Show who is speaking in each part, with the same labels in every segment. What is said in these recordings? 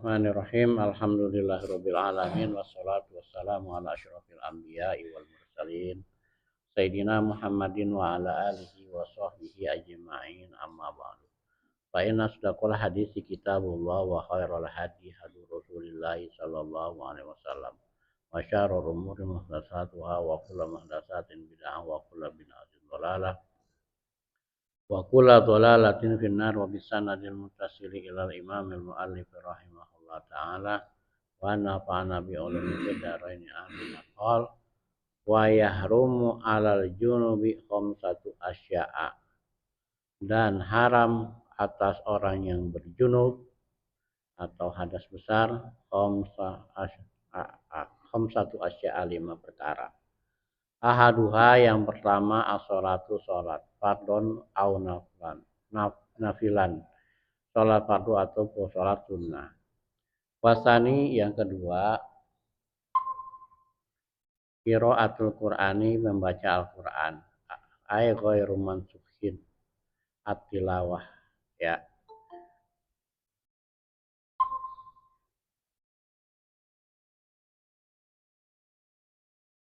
Speaker 1: Bismillahirrahmanirrahim. Alhamdulillahirabbil alamin wassalatu wassalamu ala asyrofil anbiya'i wal mursalin sayyidina Muhammadin wa ala alihi wa sahbihi ajma'in amma ba'du. Fa inna asdaqal hadisi kitabullah wa khairal hadi hadi Rasulillah sallallahu alaihi wasallam. Wa syarrul umuri muhdatsatuha wa kullu muhdatsatin bid'ah wa kullu bid'atin dhalalah. Wa kullu dhalalatin finnar wa bisanadil muttasili ilal imamil muallif rahimahullah ta'ala wa nafa'ana bi ulumil daraini amin. Qol wa yahrumu 'alal junubi khamsatu asya'a, dan haram atas orang yang berjunub atau hadas besar khamsatu asya'a, 5 perkara. Ahaduha, yang pertama, as-sholatu, sholat fardhon au nafilan, sholat fardu atau sholat sunnah. Wasani, yang kedua, qiraatul Qur'ani, membaca Al-Qur'an, ay ghairu mansukhin, at-tilawah, ya.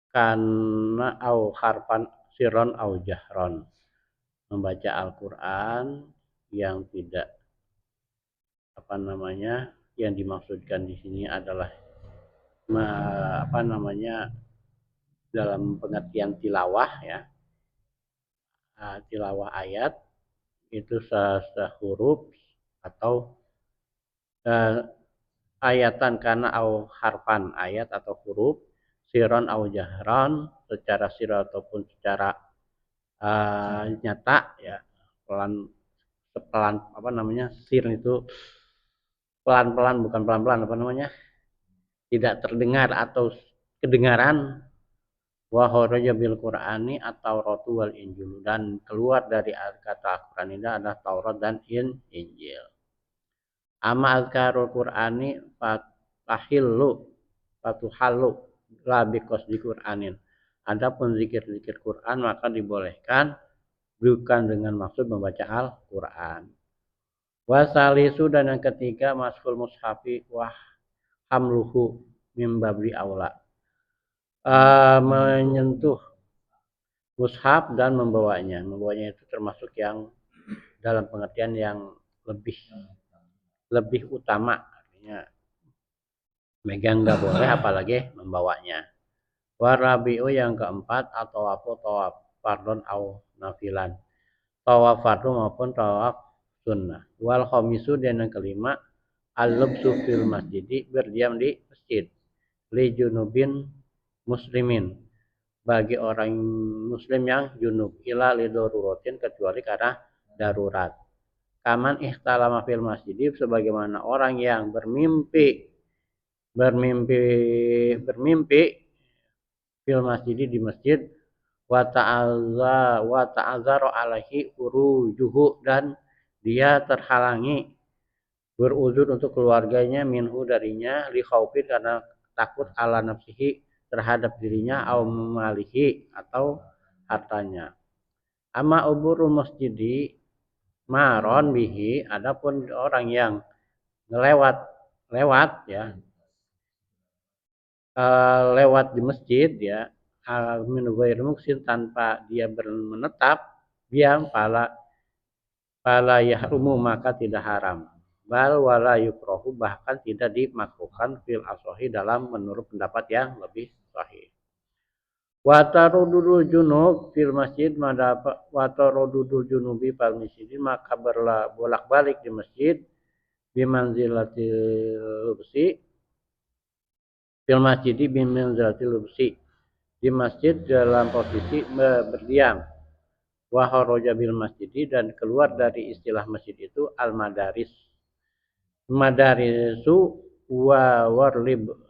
Speaker 1: Karena au harfan sirron au jahron, membaca Al-Qur'an yang tidak yang dimaksudkan di sini adalah dalam pengertian tilawah, ya, tilawah ayat itu sehuruf atau ayatan karena au harfan, ayat atau huruf, siron au jahron, secara sir ataupun secara nyata, ya, pelan sir itu pelan-pelan, bukan pelan-pelan, tidak terdengar atau kedengaran. Wa kharaja bil Qur'ani at-Tauratu wal Injil, dan keluar dari kata Al-Qur'an ini adalah Taurat dan Injil. Amma azkarul Qur'ani fatuhallu la biqasdi Qur'anin. Adapun zikir-zikir Qur'an maka dibolehkan bukan dengan maksud membaca Al-Qur'an. Wasalisu, dan yang ketiga, masful mushafi wa hamluhu mim babri aula, menyentuh mushaf dan membawanya itu termasuk yang dalam pengertian yang lebih utama, artinya megang nggak boleh apalagi membawanya. Warabi'u, yang keempat, atau tawaf fardhon au nafilan, tawaf fardu maupun tawaf sunnah. Wal khamisu, dan yang kelima, al-lubsu fil masjidi, berdiam di masjid, li junubin muslimin, bagi orang muslim yang junub, ila li daruratin, kecuali karena darurat. Kaman ihtalama fil masjidi, sebagaimana orang yang bermimpi fil masjidi, di masjid, wa ta'azzara alaihi urujuhu, dan dia terhalangi beruzur untuk keluarganya, minhu, darinya, li khaufin, karena takut, ala nafsihi, terhadap dirinya, au malihi, atau hartanya. Amma uburul masjidi maron bihi, adapun orang yang lewat di masjid, ya, min ghairi muksin, tanpa dia menetap, diam, pala yahrumu, maka tidak haram, bal wala yukrahu, bahkan tidak dimakruhkan, fil asohi, dalam menurut pendapat yang lebih sahih. Watarudul junub fil masjid, watarudul junubi fil masjid, maka bolak-balik di masjid, bimanzilatil lubsi fil masjid, bimanzilatil lubsi, di masjid dalam posisi berdiam. Wa kharaja bil masjid, dan keluar dari istilah masjid itu al-madarisu wa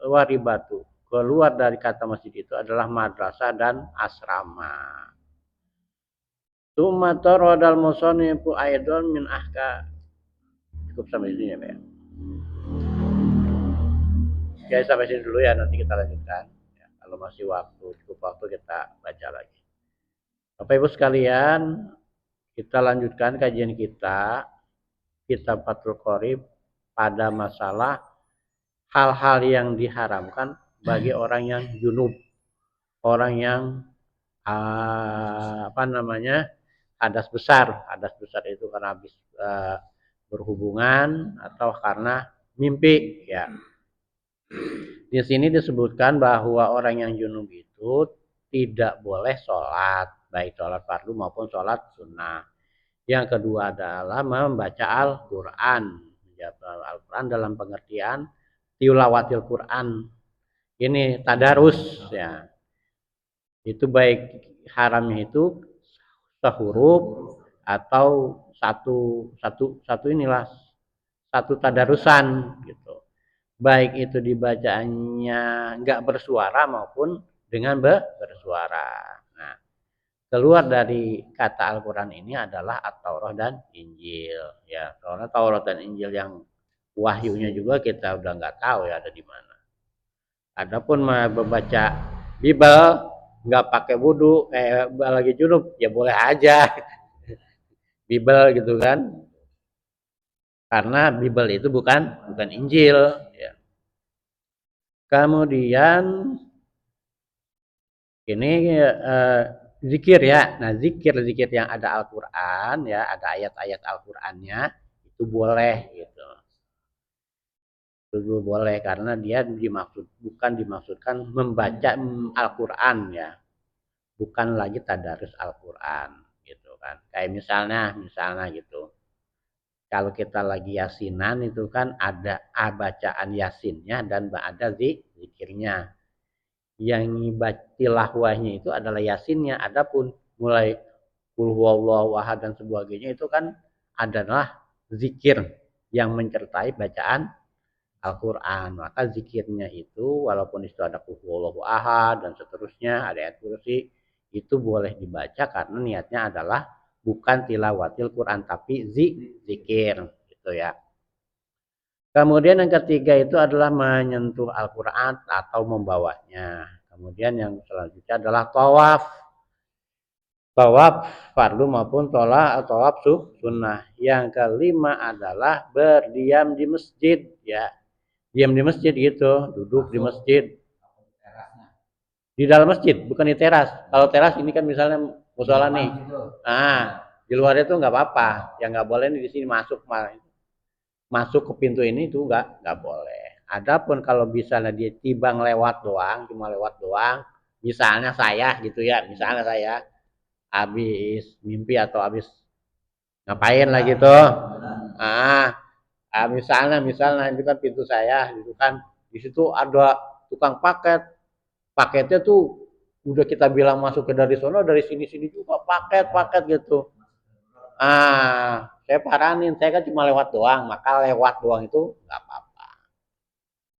Speaker 1: waribatu, keluar dari kata masjid itu adalah madrasah dan asrama. Tsumma taradal musannifu aidan min ahka. Cukup sampai sini, ya, Pak. Oke, sampai sini dulu, ya, nanti kita lanjutkan, ya, kalau masih cukup waktu kita baca lagi. Bapak Ibu sekalian, kita lanjutkan kajian kita kitab Fathul Qorib pada masalah hal-hal yang diharamkan bagi orang yang junub, orang yang hadas besar. Hadas besar itu karena habis berhubungan atau karena mimpi ya. Di sini disebutkan bahwa orang yang junub itu tidak boleh sholat, baik sholat fardu maupun sholat sunnah. Yang kedua adalah membaca Al-Quran. Al-Quran dalam pengertian tilawatil Quran. Ini tadarus ya. Itu baik haramnya itu sehuruf atau satu tadarusan gitu. Baik itu dibacanya nggak bersuara maupun dengan bersuara. Nah, keluar dari kata Al-Quran ini adalah At-Taurah dan Injil ya. Soalnya Taurat dan Injil yang wahyunya juga kita udah nggak tahu ya ada di mana. Adapun membaca Bible nggak pakai wudhu lagi junub ya boleh aja Bible gitu kan, karena Bible itu bukan Injil ya. Kemudian ini zikir ya. Nah, zikir yang ada Al-Qur'an ya, ada ayat-ayat Al-Qur'annya itu boleh gitu. Itu boleh karena dia bukan dimaksudkan membaca Al-Qur'an ya. Bukan lagi tadarus Al-Qur'an gitu kan. Kayak misalnya gitu. Kalau kita lagi yasinan itu kan ada bacaan yasinnya dan ada zikirnya. Yang tilawahnya itu adalah yasinnya. Adapun mulai qul huwallahu ahad dan sebagainya itu kan adalah zikir yang mencertai bacaan Al-Qur'an. Maka zikirnya itu walaupun itu ada qul huwallahu ahad dan seterusnya, ada ayat kursi, itu boleh dibaca karena niatnya adalah bukan tilawatil Quran tapi zikir gitu ya. Kemudian yang ketiga itu adalah menyentuh Al-Quran atau membawanya. Kemudian yang selanjutnya adalah tawaf. Tawaf fardu maupun tawaf sunnah. Yang kelima adalah berdiam di masjid ya. Diam di masjid gitu, duduk di masjid. Di dalam masjid, bukan di teras. Kalau teras ini kan misalnya musola nih. Nah, di luar itu nggak apa-apa. Yang nggak boleh di sini masuk ke pintu ini itu nggak boleh. Adapun kalau misalnya dia tibang lewat doang, cuma lewat doang, misalnya saya gitu ya, misalnya saya habis mimpi atau habis ngapain lah gitu, misalnya itu kan pintu saya, gitu kan, di situ ada tukang paketnya tuh udah kita bilang masuk ke dari sono, dari sini juga paket gitu. Saya paranin, saya kan cuma lewat doang, maka lewat doang itu nggak apa-apa.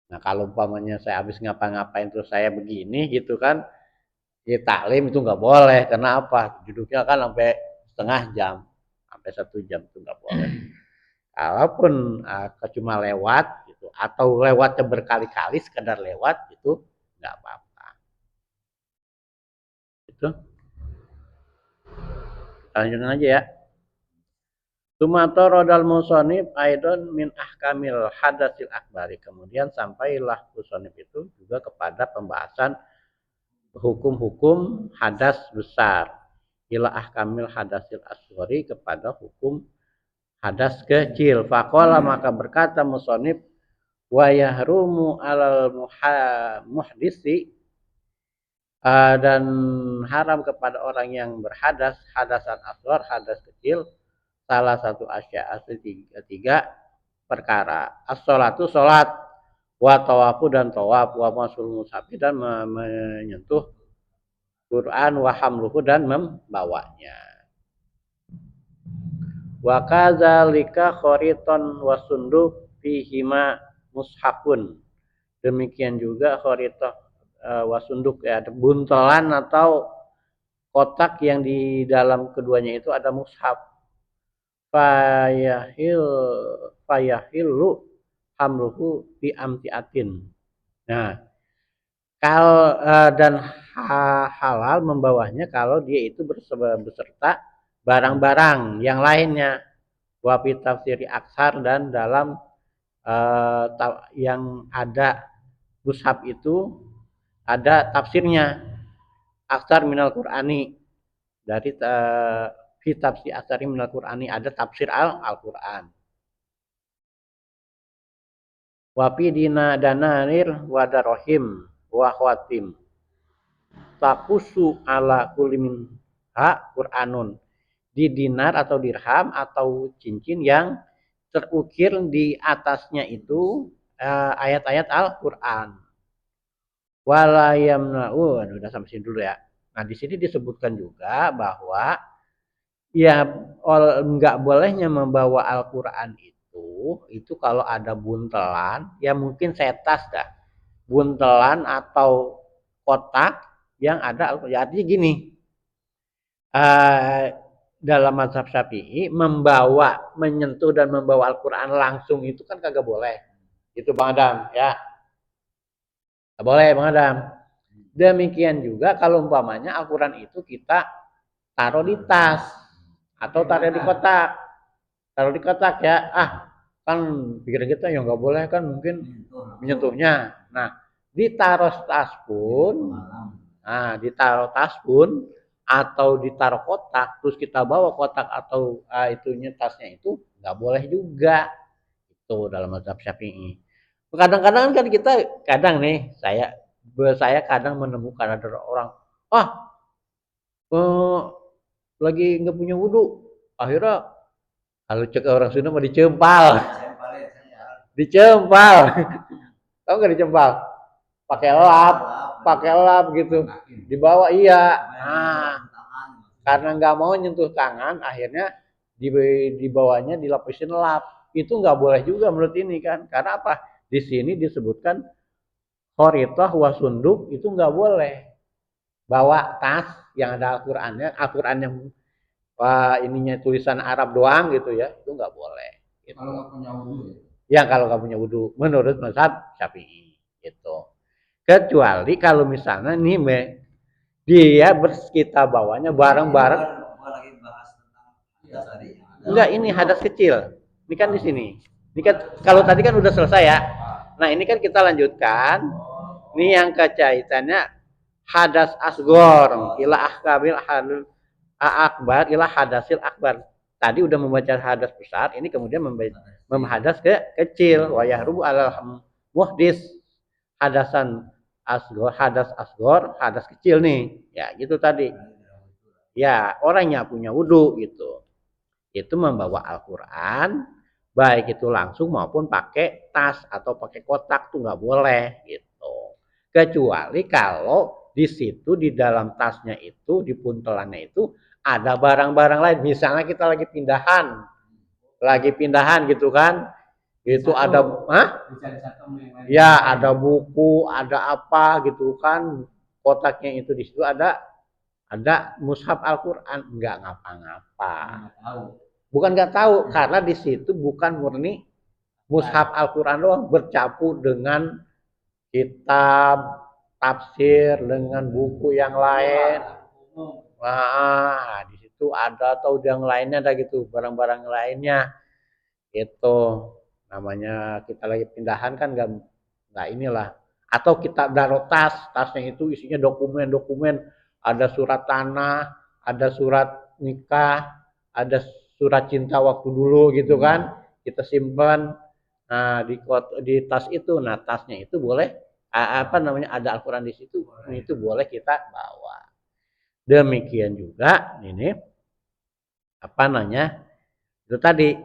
Speaker 1: Nah, kalau umpamanya saya habis ngapa-ngapain terus saya begini gitu kan, ya taklim itu nggak boleh. Karena apa? Duduknya kan sampai setengah jam, sampai 1 jam itu nggak boleh. Kalaupun cuma lewat gitu, atau lewatnya berkali-kali sekedar lewat itu nggak apa-apa. Itu lanjutin aja ya. Tumatorodal musonib aidon min ahkamil hadasil akbari. Kemudian sampailah musonib itu juga kepada pembahasan hukum-hukum hadas besar. Ila ahkamil hadasil asghari, kepada hukum hadas kecil. Faqala, maka berkata musonib, wa yahrumu alal muhdisi, dan haram kepada orang yang berhadas, hadasan asghar, hadas kecil, salah satu asya tiga perkara. As-sholatu sholat, wa tawafu dan tawaf, wa masul mushafi dan menyentuh Quran, wa hamluhu dan membawanya. Wa kadzalika khariton wa sunduk fihima mushafun. Demikian juga kharitah wa sunduk ya, buntelan atau kotak yang di dalam keduanya itu ada mushaf. Fayahillu hamluhu bi amtiatin. Nah, kalau dan halal membawanya kalau dia itu beserta barang-barang yang lainnya. Wa fi tafsiri aksar, dan dalam yang ada mushaf itu ada tafsirnya. Aksar minal Qur'ani dari fi tafsir aksari minal Qur'ani, ada tafsir Al-Qur'an. Wa fi dina dananir wa darohim wa khawatim takusu ala kulimin ha Qur'anun. Di dinar atau dirham atau cincin yang terukir di atasnya itu ayat-ayat Al-Qur'an. Wala yamna'u, udah sampai sini dulu ya. Nah, di sini disebutkan juga bahwa ya nggak bolehnya membawa Al-Qur'an itu kalau ada buntelan, ya mungkin setas dah. Buntelan atau kotak yang ada Al-Qur'an. Ya, artinya gini, dalam mazhab Syafi'i menyentuh dan membawa Al-Qur'an langsung itu kan kagak boleh. Itu Bang Adam ya. Nggak boleh Bang Adam. Demikian juga kalau umpamanya Al-Qur'an itu kita taruh di tas atau taruh di kotak. Taruh di kotak ya. Kan pikiran kita ya nggak boleh kan mungkin menyentuhnya. Nah, ditaruh tas pun, ditaruh tas pun atau ditaruh kotak terus kita bawa kotak atau itunya tasnya itu nggak boleh juga. Itu dalam mazhab Syafi'i. Kadang-kadang kan kita saya kadang menemukan ada orang lagi nggak punya wudhu, akhirnya kalau cek orang Sunda mau dicempal, dicempal, tahu nggak dicempal? Pakai lap gitu, dibawa iya. Karena nggak mau nyentuh tangan, akhirnya dibawanya dilapisin lap. Itu nggak boleh juga menurut ini kan? Karena apa? Di sini disebutkan khoritah wasunduk itu nggak boleh. Bawa tas yang ada Al-Qur'annya, Al-Qur'an yang ininya tulisan Arab doang gitu ya, itu nggak boleh. Gitu. Kalau nggak punya wudhu ya? Ya kalau nggak punya wudhu, menurut mazhab Syafi'i itu. Kecuali kalau misalnya nih dia kita bawanya bareng-bareng. Enggak, ini hadas kecil. Ini kan di sini. Ini kan kalau tadi kan udah selesai ya. Nah, ini kan kita lanjutkan. Ini yang kaitannya hadas asgor ila ahkabil hadul akbar ila hadasil akbar. Tadi udah membaca hadas besar, ini kemudian memhadas ke kecil. Wa yahrubu alal muhdis hadasan asgor, hadas kecil nih. Ya, gitu tadi. Ya, orangnya punya wudhu gitu. Itu membawa Al-Qur'an baik itu langsung maupun pakai tas atau pakai kotak tuh nggak boleh gitu. Kecuali kalau di situ di dalam tasnya itu, di puntelannya itu ada barang-barang lain. Misalnya kita lagi pindahan gitu kan. Itu ada ya ada buku, ada apa gitu kan. Kotaknya itu di situ ada mushaf Al-Qur'an, nggak ngapa-ngapa. Bukan nggak tahu, karena di situ bukan murni mushaf Al-Qur'an doang, bercampur dengan kitab, tafsir, dengan buku yang lain. Wah, di situ ada atau yang lainnya ada gitu, barang-barang lainnya. Itu namanya kita lagi pindahan kan nggak inilah. Atau kita taruh tasnya itu isinya dokumen-dokumen, ada surat tanah, ada surat nikah, ada surat cinta waktu dulu gitu kan, kita simpan. Nah, di tas itu, nah tasnya itu boleh ada Al-Qur'an di situ, itu boleh kita bawa. Demikian juga ini itu tadi,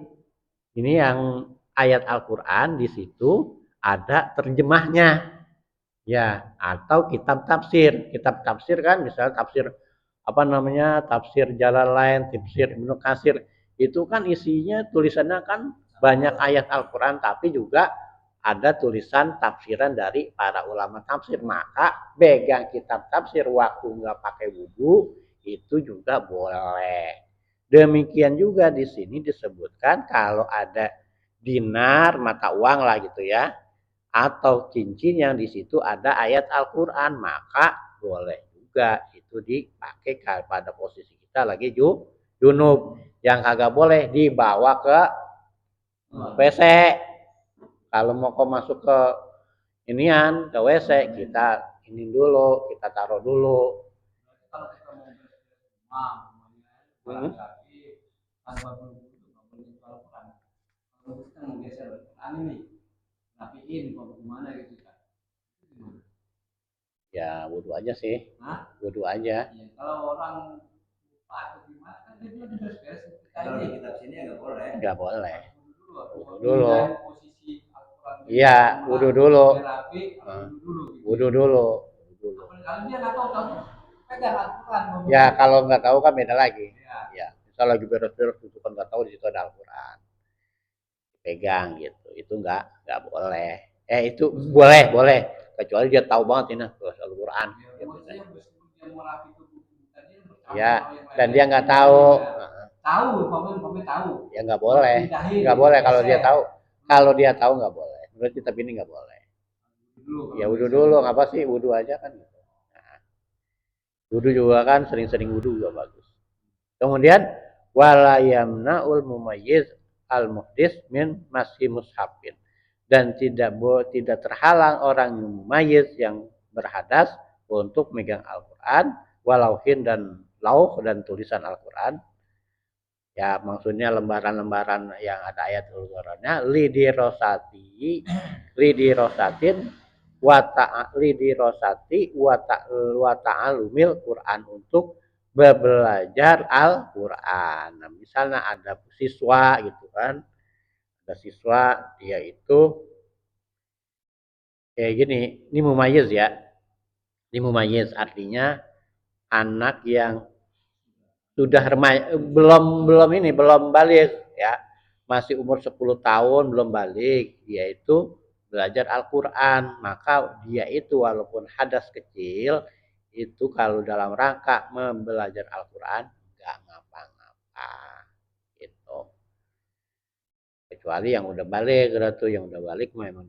Speaker 1: ini yang ayat Al-Qur'an di situ ada terjemahnya. Ya, atau kitab tafsir. Kitab tafsir kan misalnya tafsir tafsir Jalalain, tafsir Ibnu Katsir. Itu kan isinya tulisannya kan banyak ayat Al-Qur'an tapi juga ada tulisan tafsiran dari para ulama tafsir. Maka pegang kitab tafsir waktu nggak pakai wudu itu juga boleh. Demikian juga di sini disebutkan kalau ada dinar mata uang lah gitu ya, atau cincin yang di situ ada ayat Al-Qur'an, maka boleh juga itu dipakai pada posisi kita lagi junub. Yang kagak boleh dibawa ke WC. Kalau mau kau masuk ke inian ke WC kita ini dulu, kita taruh dulu. Kalau kita mau rumah, tanpa bulu nggak boleh Al-Quran. Kalau kita mau geser Al-Quran ini, rapiin, mau gimana gitu kan? Ya wudhu aja sih. Hah? Wudhu aja. Ya, kalau orang lupa atau gimana kan dia bilang beres-beres. Kalau di kitab sini nggak boleh. Nggak boleh. Wudhu dulu. Iya, wudhu dulu. Wudhu dulu. Kalau dia nggak tahu pegang Al-Quran. Ya kalau nggak tahu kan beda lagi. Ya, misal lagi beres-beres itu kan nggak tahu di situ ada Al-Quran. Pegang gitu, itu nggak boleh. Itu boleh, kecuali dia tahu banget ini Al-Quran. Gitu. Ya, dan dia nggak tahu. Tahu, paman tahu. Ya nggak boleh kalau dia tahu. Kalau dia tahu nggak boleh. Menurut kitab ini nggak boleh. Ya wudhu dulu, apa sih wudhu aja kan? Nah, wudhu juga kan sering-sering wudhu juga bagus. Kemudian wala yamna'ul mumayyiz al muhdis min masih mushafin, dan tidak terhalang orang mumayyiz yang berhadas untuk megang Al-Qur'an walauhin dan lauh dan tulisan Al-Qur'an. Ya maksudnya lembaran-lembaran yang ada ayat Al-Qur'annya lidirosatin wa ta'alumil Qur'an, untuk belajar Al-Qur'an. Nah, misalnya ada siswa gitu kan. Ada siswa dia itu kayak gini, ini mumayyiz ya. Ini mumayyiz artinya anak yang sudah remaja, belum balik ya. Masih umur 10 tahun belum balik, dia itu belajar Al-Qur'an, maka dia itu walaupun hadas kecil itu kalau dalam rangka belajar Al-Qur'an enggak ngapa-ngapa gitu. Kecuali yang udah balik, yang udah balik memang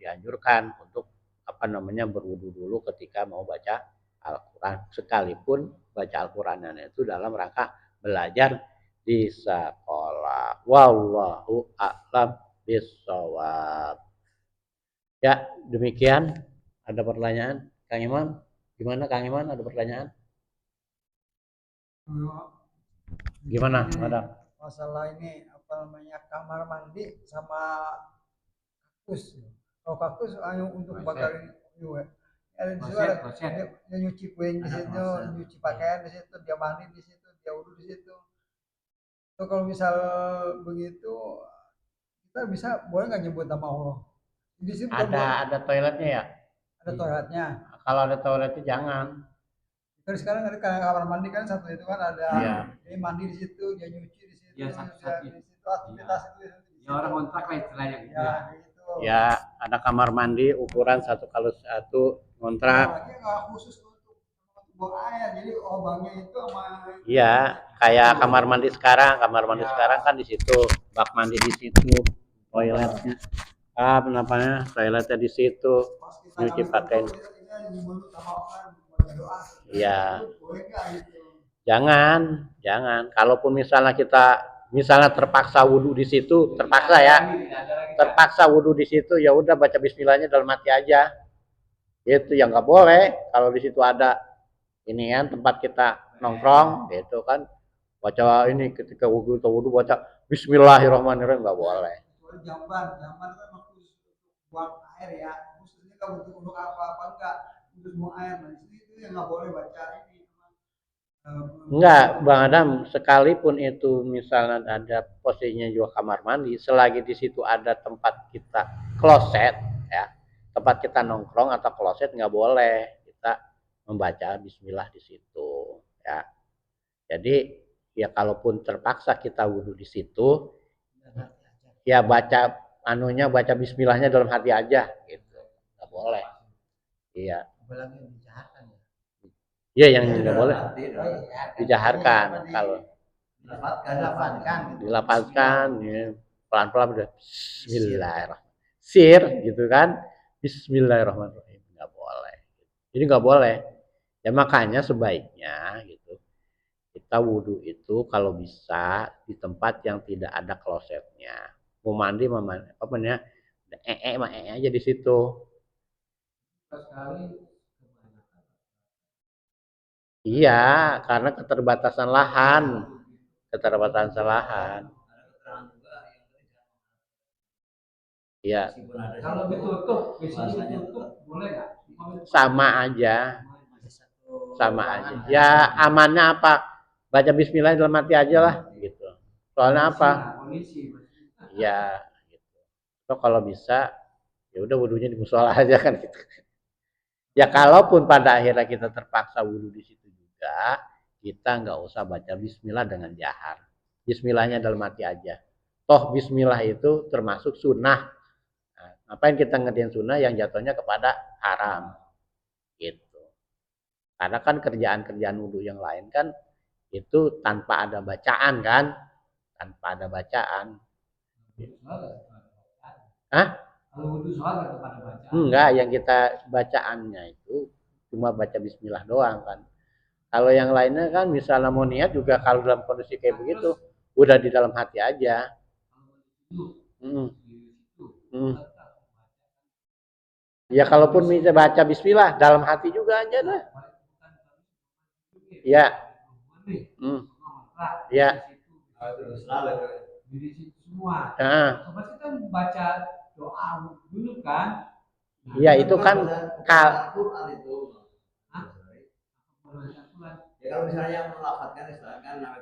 Speaker 1: dianjurkan untuk berwudu dulu ketika mau baca Al-Quran, sekalipun baca Al-Qurannya itu dalam rangka belajar di sekolah. Wallahu a'lam bishawab. Ya, demikian. Ada pertanyaan, Kang Iman? Gimana Kang Iman? Ada pertanyaan? Gimana, Madam?
Speaker 2: Masalah ini apa namanya, kamar mandi sama kakus. Kalau kakus hanya untuk bakar juga. Dia nyuci piring di situ, nyuci pakaian di situ, dia mandi di situ, dia wudhu di situ. So, kalau misal begitu kita bisa boleh nggak nyebut nama Allah?
Speaker 1: Di situ ada toiletnya ya?
Speaker 2: Ada toiletnya.
Speaker 1: Kalau ada toiletnya jangan.
Speaker 2: Terus sekarang ada kamar mandi kan, satu itu kan ada,
Speaker 1: ya.
Speaker 2: Dia mandi di situ, dia nyuci di situ,
Speaker 1: ya,
Speaker 2: dia di situ aktivitas
Speaker 1: ya.
Speaker 2: itu.
Speaker 1: Ya orang kontrak lah istilahnya gitu ya.
Speaker 2: Gitu.
Speaker 1: Ya ada kamar mandi ukuran 1 kali 1 kontrak.
Speaker 2: Nah, nggak khusus untuk buang air, jadi lubangnya itu sama.
Speaker 1: Iya, kayak kamar mandi sekarang kan di situ, bak mandi di situ, toiletnya. Toiletnya di situ, nyuci pakaian. Iya. Jangan. Kalaupun misalnya terpaksa wudhu di situ, terpaksa wudhu di situ, ya udah baca Bismillahnya dalam hati aja. Itu yang nggak boleh. Kalau di situ ada ini kan tempat kita nongkrong, gitu kan, baca ini ketika wudhu baca Bismillahirrahmanirrahim, nggak boleh.
Speaker 2: Jamban kan khusus buang air ya, khususnya kalau untuk apa enggak, khusus buang air. Nah, itu yang nggak boleh baca ini.
Speaker 1: Enggak, Bang Adam, sekalipun itu misalnya ada posisinya juga kamar mandi, selagi di situ ada tempat kita kloset, ya, tempat kita nongkrong atau kloset, nggak boleh kita membaca Bismillah di situ, ya. Jadi ya kalaupun terpaksa kita wudhu di situ, ya baca Bismillahnya dalam hati aja, gitu, nggak boleh. Iya. Iya yang nggak boleh dijaharkan, kalau dilafazkan ya, pelan-pelan udah Bismillahirrahmanirrahim, gitu kan, Bismillahirrahmanirrahim, nggak boleh. Jadi nggak boleh. Ya makanya sebaiknya gitu kita wudhu itu kalau bisa di tempat yang tidak ada klosetnya. Mau mandi mah aja di situ. Iya, karena keterbatasan lahan, keterbatasan lahan. Iya.
Speaker 2: Kalau ditutup, biasanya ditutup, boleh nggak?
Speaker 1: Sama aja, sama aja. Ya amannya apa? Baca Bismillah dalam hati aja lah, gitu. Soalnya apa? Ya, gitu. So, kalau bisa, ya udah wudhunya di musola aja kan gitu. Ya kalaupun pada akhirnya kita terpaksa wudhu di situ juga, kita nggak usah baca Bismillah dengan jahar. Bismillahnya dalam hati aja. Toh Bismillah itu termasuk sunnah. Nah, ngapain kita ngerjain sunnah yang jatuhnya kepada haram, gitu. Karena kan kerjaan-kerjaan wudhu yang lain kan itu tanpa ada bacaan kan, tanpa ada bacaan. Hah?
Speaker 2: Kalau wudhu sholat tetap ada bacaan.
Speaker 1: Enggak, yang kita bacaannya itu cuma baca Bismillah doang kan. Kalau yang lainnya kan misalnya mau niat juga kalau dalam kondisi kayak begitu udah di dalam hati aja. Hmm. Hmm. Ya kalaupun bisa baca Bismillah dalam hati juga aja dah. Ya. Hmm. Ya.
Speaker 2: Di situ semua.
Speaker 1: Sobat
Speaker 2: kita baca doa dulu kan.
Speaker 1: Iya itu kan
Speaker 2: Ya kalau misalnya melafatkan misalkan nama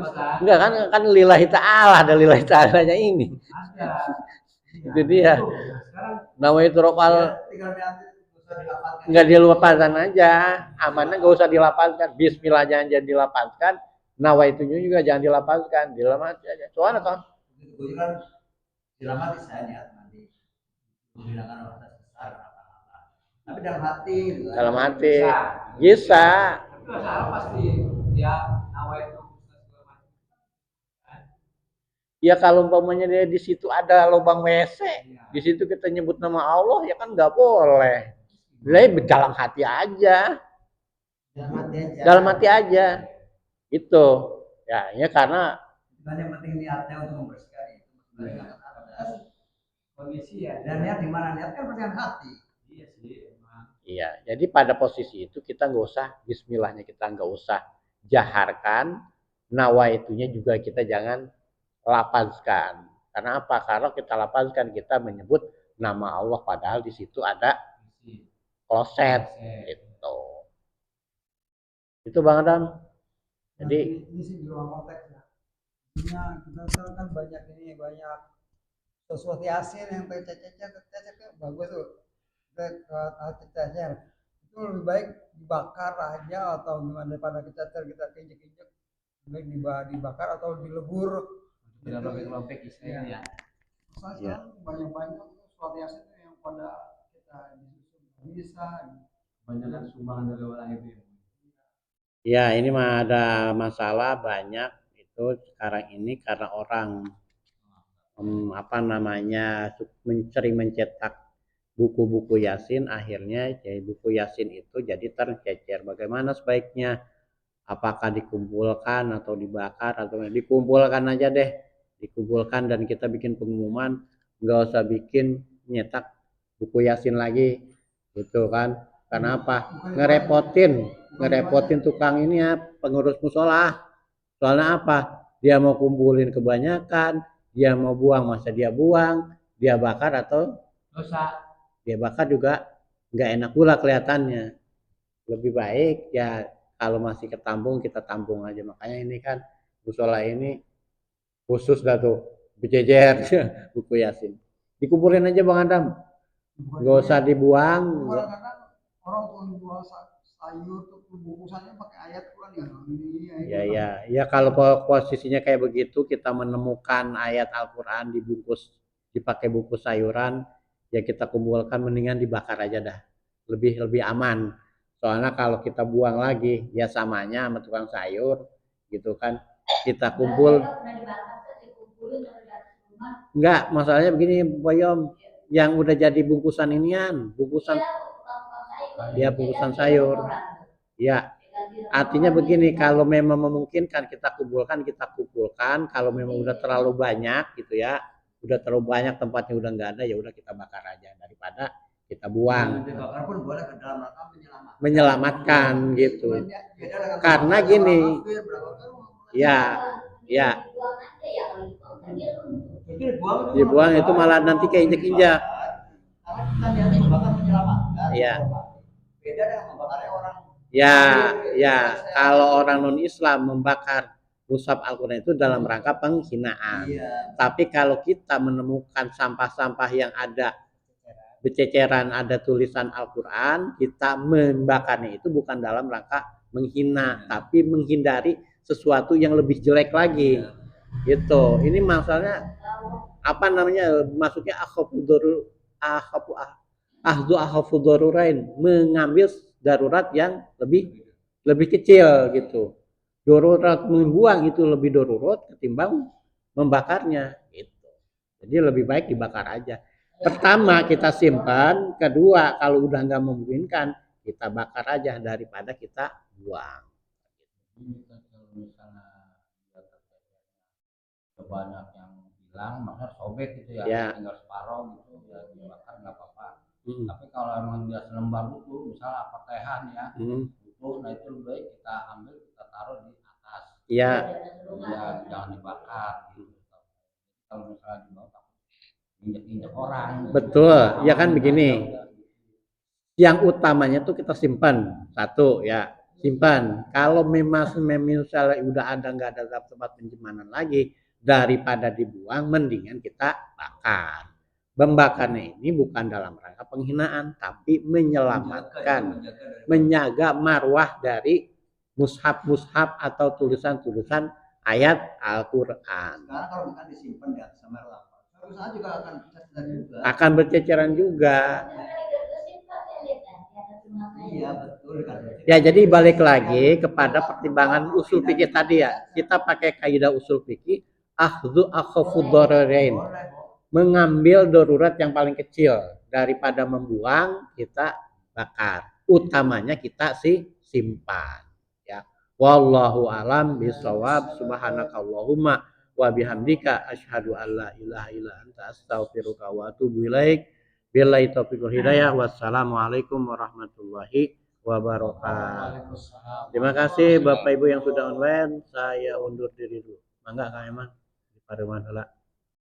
Speaker 2: Ustaz.
Speaker 1: Enggak kan lillahi ta'ala, ada lillahi ta'alanya ini.
Speaker 2: Ada.
Speaker 1: Itu dia. Nama itu rokal nggak dilapazkan aja, amannya nggak usah dilapazkan. Bismillah jangan jadi dilapazkan, nawaitunya juga jangan dilapazkan, dilamati aja. Soalnya kan
Speaker 2: itu kan dilamati saya niat nanti menghilangkan rasa besar apa-apa. Tapi dalam hati.
Speaker 1: Dalam hati. Bisa.
Speaker 2: Tapi rasa pasti ya nawaitu.
Speaker 1: Ya kalau umpamanya dia di situ ada lubang WC, di situ kita nyebut nama Allah ya kan nggak boleh. Jadi dalam hati aja. Dalam hati aja. Itu. Ya karena
Speaker 2: yang penting niatnya untuk membersihkan itu. Kondisi ya. Dan niat di mana niat kan percaya hati. Iya sih.
Speaker 1: Iya, jadi pada posisi itu kita nggak usah Bismillahnya kita nggak usah jaharkan, nawaitunya juga kita jangan lapazkan. Karena apa? Kalau kita lapazkan kita menyebut nama Allah padahal di situ ada kloset gitu. Itu Bang Adam. Jadi
Speaker 2: ini sih di ruang konteks ya. Kita sekarang kan banyak sesuatu Yasin yang tercecer bagus tuh. Tercecer. Itu lebih baik dibakar aja atau gimana daripada kita keinjek-injek baik dibakar atau dilebur
Speaker 1: tidak lobek-lobek istilahnya
Speaker 2: ya. Banyak surat Yasin yang pada kita bisa banyak kan sumbangan dari orang itu
Speaker 1: ya. Ini mah ada masalah banyak itu sekarang ini karena orang sering mencetak buku-buku Yasin, akhirnya jadi buku Yasin itu jadi tercecer. Bagaimana sebaiknya? Apakah dikumpulkan atau dibakar atau dikumpulkan aja deh, dikumpulkan dan kita bikin pengumuman, nggak usah bikin nyetak buku Yasin lagi, gitu kan? Karena apa? Ngerepotin tukang ini ya, pengurus musola. Soalnya apa? Dia mau kumpulin kebanyakan, dia mau buang masa dia buang, dia bakar atau
Speaker 2: dosa.
Speaker 1: Dia bakar juga nggak enak pula kelihatannya. Lebih baik ya kalau masih ketampung kita tampung aja. Makanya ini kan musola ini khusus dah tuh berjejer buku Yasin. Dikumpulin aja Bang Adam. Nggak usah dibuang.
Speaker 2: Orang tuh jual sayur tuh bungkusannya pakai ayat Quran
Speaker 1: ya kalau posisinya kayak begitu kita menemukan ayat Al-Quran dibungkus dipakai bungkus sayuran ya kita kumpulkan mendingan dibakar aja dah lebih aman. Soalnya kalau kita buang lagi ya samanya sama tukang sayur gitu kan kita kumpul enggak masalahnya begini Boyom yang udah jadi bungkusan inian bungkusan sayur ya artinya begini kalau memang memungkinkan kita kumpulkan kalau memang udah terlalu banyak gitu ya udah terlalu banyak tempatnya udah nggak ada, ya udah kita bakar aja daripada kita buang.
Speaker 2: Dibakar pun boleh dalam rangka
Speaker 1: menyelamatkan gitu. Karena gini, ya, ya, dibuang itu malah nanti keinjak-injak. Ya.
Speaker 2: Beda dengan membakarnya orang.
Speaker 1: Ya, kalau orang non Islam membakar mushaf Al-Quran itu dalam rangka penghinaan. Tapi kalau kita menemukan sampah-sampah yang ada bececeran, ada tulisan Al-Quran, kita membakarnya itu bukan dalam rangka menghina, tapi menghindari sesuatu yang lebih jelek lagi. Gitu. Ini masalahnya apa namanya? Masuknya mengambil darurat yang lebih kecil gitu. Darurat membuang itu lebih darurat ketimbang membakarnya gitu. Jadi lebih baik dibakar aja. Pertama kita simpan, kedua kalau udah nggak memungkinkan kita bakar aja daripada kita buang.
Speaker 3: Kalau misalnya banyak yang hilang, maka sobek gitu ya, tinggal separuh gitu ya dibakar nggak apa-apa. Tapi kalau emang dia selembar buku, misalnya Fatihah ya, buku, nah itu lebih baik kita ambil, kita taruh di atas.
Speaker 1: Iya.
Speaker 3: Ya jangan dibakar gitu. Kalau misalnya di bawah injek-injek orang.
Speaker 1: Betul, ya kan begini. Yang utamanya tuh kita simpan satu ya, simpan. Kalau memang misalnya udah ada nggak ada tempat penyimpanan lagi, daripada dibuang, mendingan kita bakar. Membakarnya ini bukan dalam rangka penghinaan, tapi menyelamatkan, menjaga marwah dari mushaf-mushaf atau tulisan-tulisan ayat Al-Quran.
Speaker 2: Karena kalau bukan disimpan di atas marwah, suatu saat juga
Speaker 1: akan berceceran juga.
Speaker 2: Iya betul kan.
Speaker 1: Ya jadi balik lagi kepada pertimbangan usul fikih tadi ya. Kita pakai kaidah usul fikih akhdhu akhafud dhararain. Mengambil darurat yang paling kecil daripada membuang, kita bakar. Utamanya kita simpan ya. Wallahu alam bisawab. Subhanakallahumma wa bihamdika asyhadu an la ilaha illa anta astaghfiruka wa atubu ilaik. Billahi taufiq wal hidayah. Wassalamualaikum warahmatullahi wabarakatuh. Terima kasih Bapak Ibu yang sudah online. Saya undur diri dulu. Mangga Kang Eman di Pademangan.